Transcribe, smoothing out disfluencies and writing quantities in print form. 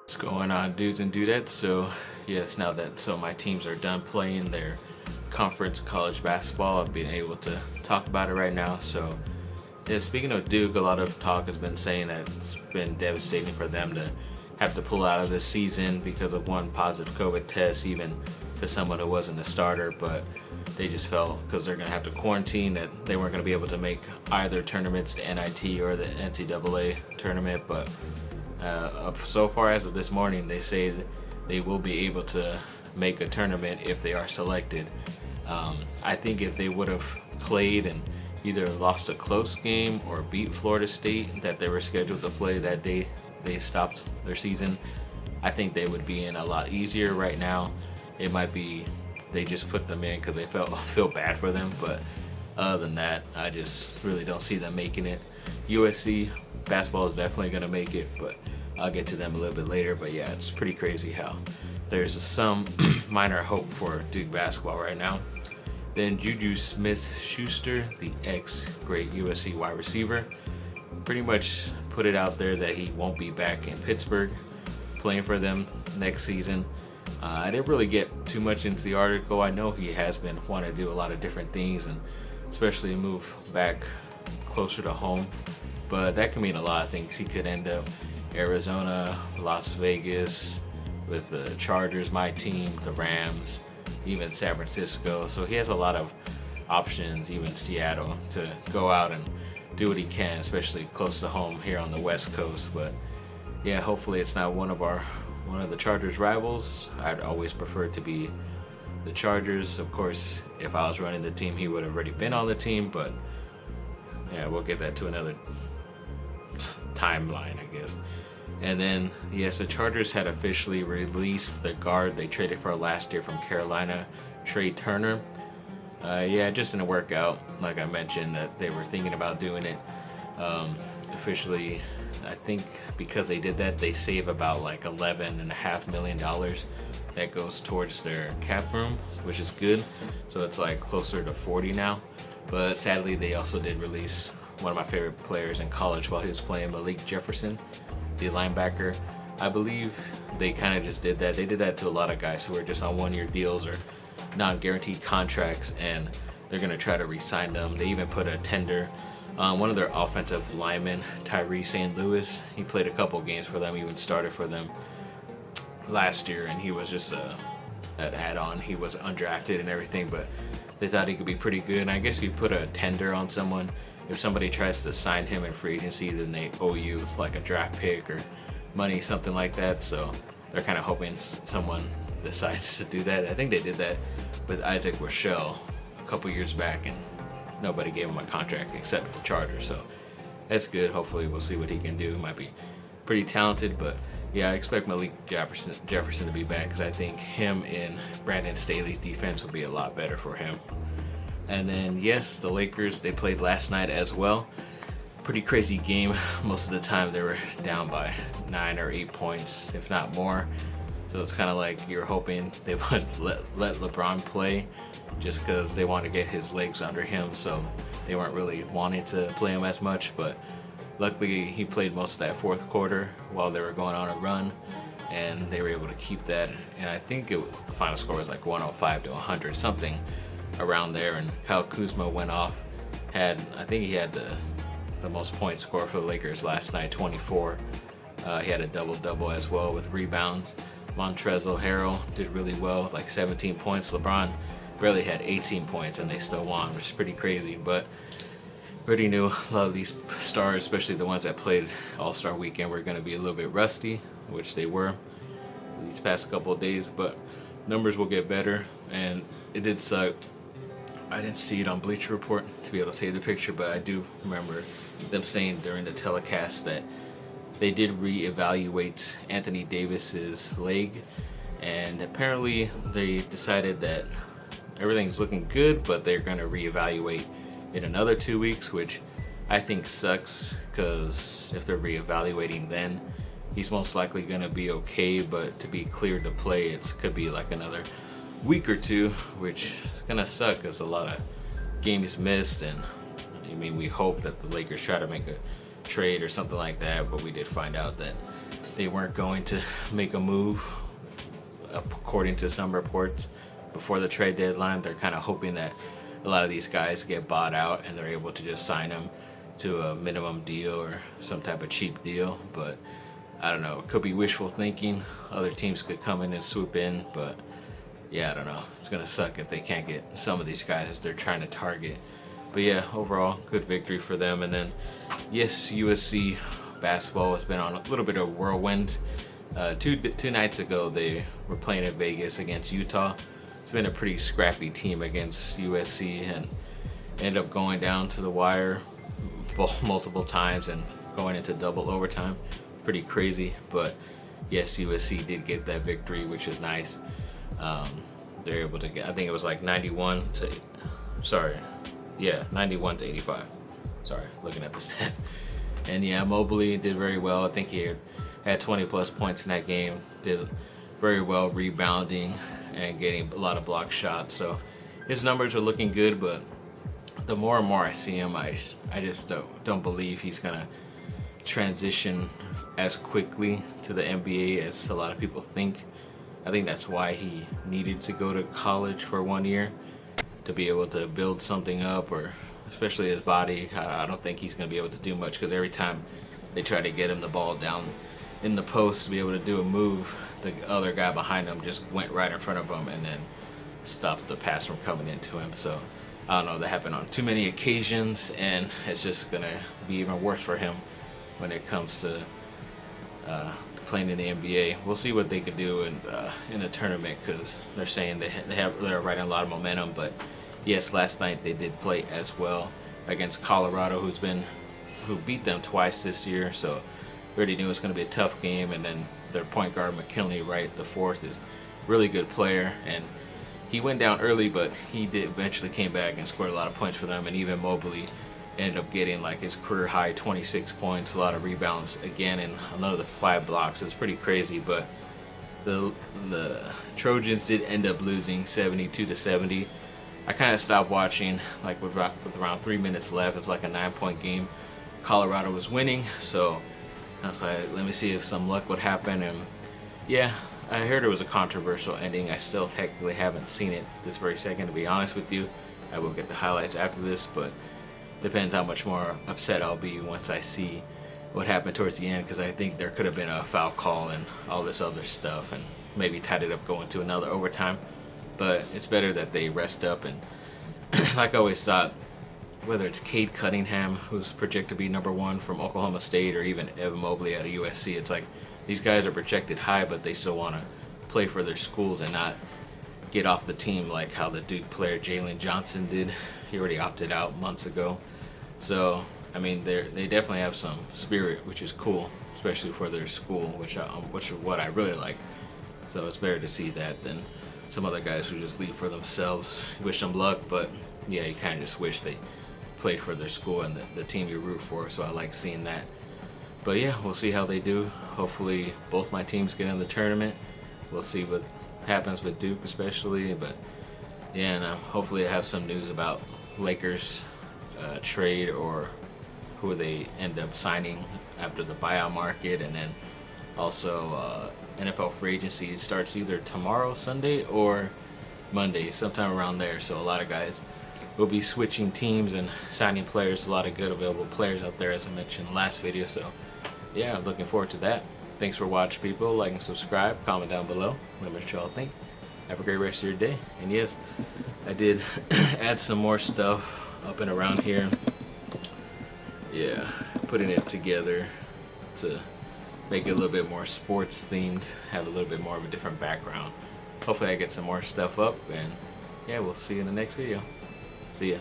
What's going on, dudes and dudettes? So yes, now that my teams are done playing their conference college basketball, I've been able to talk about it right now. So yeah, speaking of Duke, a lot of talk has been saying that it's been devastating for them to have to pull out of this season because of one positive COVID test, even to someone who wasn't a starter. But they just felt because they're going to have to quarantine that they weren't going to be able to make either tournaments, the NIT or the NCAA tournament. But so far as of this morning, they say that they will be able to make a tournament if they are selected. I think if they would have played and either lost a close game or beat Florida State that they were scheduled to play that day they stopped their season, I think they would be in a lot easier. Right now it might be they just put them in because they feel bad for them, but other than that, I just really don't see them making it. USC basketball is definitely going to make it, but I'll get to them a little bit later. But yeah, it's pretty crazy how there's some minor hope for Duke basketball right now. Then Juju Smith-Schuster, the ex-great USC wide receiver, pretty much put it out there that he won't be back in Pittsburgh playing for them next season. I didn't really get too much into the article. I know he has been wanting to do a lot of different things, and especially move back closer to home, but that can mean a lot of things. He could end up Arizona, Las Vegas, with the Chargers, my team, the Rams, even San Francisco. So he has a lot of options, even Seattle, to go out and do what he can, especially close to home here on the West Coast. But yeah, hopefully it's not one of the Chargers rivals. I'd always prefer it to be the Chargers. Of course, if I was running the team, he would have already been on the team, but yeah, we'll get that to another timeline, I guess. And then, yes, the Chargers had officially released the guard they traded for last year from Carolina, Trey Turner. Yeah, it just didn't work out. Like I mentioned, that they were thinking about doing it. Officially, I think because they did that, they save about like $11.5 million that goes towards their cap room, which is good. So it's like closer to 40 now. But sadly, they also did release one of my favorite players in college while he was playing, Malik Jefferson, the linebacker. I believe they kind of just did that. They did that to a lot of guys who are just on one-year deals or non-guaranteed contracts, and they're going to try to re-sign them. They even put a tender on one of their offensive linemen, Tyree St. Louis. He played a couple games for them, even started for them last year, and he was just an add-on. He was undrafted and everything, but they thought he could be pretty good. And I guess you put a tender on someone. If somebody tries to sign him in free agency, then they owe you like a draft pick or money, something like that. So they're kind of hoping someone decides to do that. I think they did that with Isaac Rochelle a couple years back, and nobody gave him a contract except the Chargers. So that's good. Hopefully we'll see what he can do. He might be pretty talented, but yeah, I expect Malik Jefferson to be back because I think him and Brandon Staley's defense will be a lot better for him. And then yes, the Lakers, they played last night as well. Pretty crazy game. Most of the time they were down by 9 or 8 points, if not more. So it's kind of like you're hoping they would let LeBron play just because they want to get his legs under him. So they weren't really wanting to play him as much, but luckily he played most of that fourth quarter while they were going on a run, and they were able to keep that. And I think the final score was like 105 to 100, something around there. And Kyle Kuzma went off, I think he had the most points scored for the Lakers last night, 24. He had a double-double as well with rebounds. Montrezl Harrell did really well with like 17 points. LeBron barely had 18 points and they still won, which is pretty crazy. But already knew a lot of these stars, especially the ones that played All-Star Weekend, were going to be a little bit rusty, which they were these past couple of days. But numbers will get better, and it did suck. I didn't see it on Bleacher Report to be able to save the picture, but I do remember them saying during the telecast that they did reevaluate Anthony Davis's leg, and apparently they decided that everything's looking good, but they're going to reevaluate in another 2 weeks, which I think sucks, because if they're reevaluating then, he's most likely going to be okay, but to be cleared to play, it could be like another week or two, which is going to suck because a lot of games missed. And I mean, we hope that the Lakers try to make a trade or something like that, but we did find out that they weren't going to make a move, according to some reports, before the trade deadline. They're kind of hoping that a lot of these guys get bought out and they're able to just sign them to a minimum deal or some type of cheap deal. But I don't know, it could be wishful thinking. Other teams could come in and swoop in, but yeah, I don't know. It's gonna suck if they can't get some of these guys they're trying to target. But yeah, overall, good victory for them. And then, yes, USC basketball has been on a little bit of a whirlwind. Two nights ago, they were playing in Vegas against Utah. It's been a pretty scrappy team against USC, and ended up going down to the wire multiple times and going into double overtime. Pretty crazy, but yes, USC did get that victory, which is nice. They're able to get, I think it was like 91 to 85. Sorry, looking at the stats. And yeah, Mobley did very well. I think he had 20 plus points in that game. Did very well rebounding and getting a lot of block shots. So his numbers are looking good, but the more and more I see him, I just don't believe he's gonna transition as quickly to the NBA as a lot of people think. I think that's why he needed to go to college for 1 year, to be able to build something up, or especially his body. I don't think he's going to be able to do much, because every time they try to get him the ball down in the post to be able to do a move, the other guy behind him just went right in front of him and then stopped the pass from coming into him. So I don't know, that happened on too many occasions, and it's just going to be even worse for him when it comes to playing in the NBA. We'll see what they could do in the tournament, because they're saying they're riding a lot of momentum. But yes, last night they did play as well against Colorado, who beat them twice this year. So we already knew it was going to be a tough game. And then their point guard McKinley Wright the fourth is a really good player, and he went down early, but he did eventually came back and scored a lot of points for them. And even Mobley ended up getting like his career high 26 points, a lot of rebounds again, and another 5 blocks. It's pretty crazy. But the Trojans did end up losing 72-70. I kind of stopped watching like with around 3 minutes left. It's like a 9-point game. Colorado was winning, so I was like, let me see if some luck would happen. And yeah, I heard it was a controversial ending. I still technically haven't seen it this very second, to be honest with you. I will get the highlights after this, but depends how much more upset I'll be once I see what happened towards the end, because I think there could have been a foul call and all this other stuff, and maybe tied it up going to another overtime. But it's better that they rest up. And like I always thought, whether it's Cade Cunningham, who's projected to be #1 from Oklahoma State, or even Evan Mobley out of USC, it's like these guys are projected high, but they still want to play for their schools and not get off the team like how the Duke player Jalen Johnson did. He already opted out months ago. So I mean, they definitely have some spirit, which is cool, especially for their school, which is what I really like. So it's better to see that than some other guys who just leave for themselves. You wish them luck, but yeah, you kind of just wish they played for their school and the team you root for. So I like seeing that. But yeah, we'll see how they do. Hopefully both my teams get in the tournament. We'll see what happens with Duke especially. But yeah, and hopefully I have some news about Lakers trade, or who they end up signing after the buyout market. And then also NFL free agency starts either tomorrow, Sunday, or Monday, sometime around there. So a lot of guys will be switching teams and signing players. A lot of good available players out there, as I mentioned in the last video. So yeah, I'm looking forward to that. Thanks for watching, people. Like and subscribe, comment down below, let me know what y'all think. Have a great rest of your day. And yes, I did add some more stuff up and around here. Yeah, putting it together to make it a little bit more sports themed, have a little bit more of a different background. Hopefully I get some more stuff up, and yeah, we'll see you in the next video. See ya.